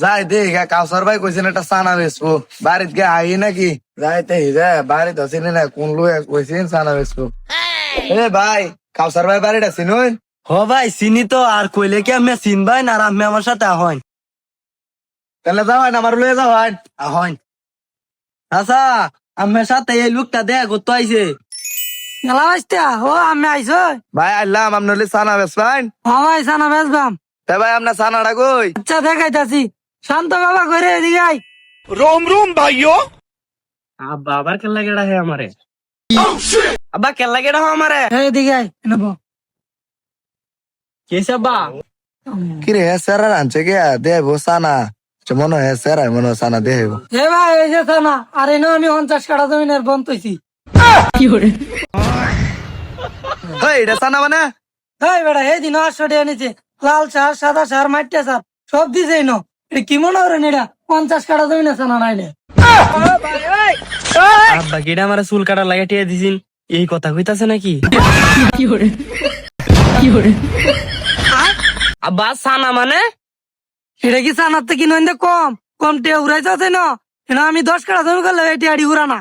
যাই দেখ কাউসার ভাই কইছেন একটা সানা বেচবো বাড়িতে গে আই নাকি যাইতে বাড়িতে আছিনি না কোন লোক কইছেন সানা বেচবো। এ ভাই কাউসার ভাই বাড়িটা চিনুন? হ ভাই চিনি তো, আর কইলে কি আমি চিনবাই না, আর আমি আমার সাথে আহন তাহলে যাওয়ান আমার লয়ে যাওয়ান। আহন। আচ্ছা, আমার সাথে এই লোকটা দেখা করতে আইছে। মেলা বাজতা ও আমি আইসো ভাই আইলাম আপনার সানা বেচবেন? ভাই সানা বেচবাম। তা ভাই আপনার সানাটা কই? আচ্ছা দেখাইতাছি, শান্ত বাবা করে এদিকে আই। আব্বা আবার কেল্লা গেড়া হে আমারে। আব্বা কেল্লা গেড়া হো আমারে। এদিকে আই নেব। কেসে আব্বা? কিরে স্যার আনছে গে দেব সানা মনে হয় স্যার মনে হয় সানা দেব। হে ভাই এই যে সানা, আর এনে আমি 50 কাঠা জমিনের বন্ধ হইছি। হেই এটা সানা মানে? এই বেটা এই দিন 800 টাকা নিচে লাল সার সাদা সার মাটিয়া সার সব দিছে ন। এটা কি মনে হয় এটা 50 কাঠা জমিনের সানা নাইলে? আব্বা কিডা আমারে চুল কাটা লাগা টিয়া দিছিন, এই কথা কইতাছে নাকি? আব্বা সানা মানে? এটা কি সানার থেকে নইন্দে কম কম টিয়া উড়াইতে আছে না। এটা আমি 10 কাঠা জমি করলে এই টিয়াড়ি উড়ানা।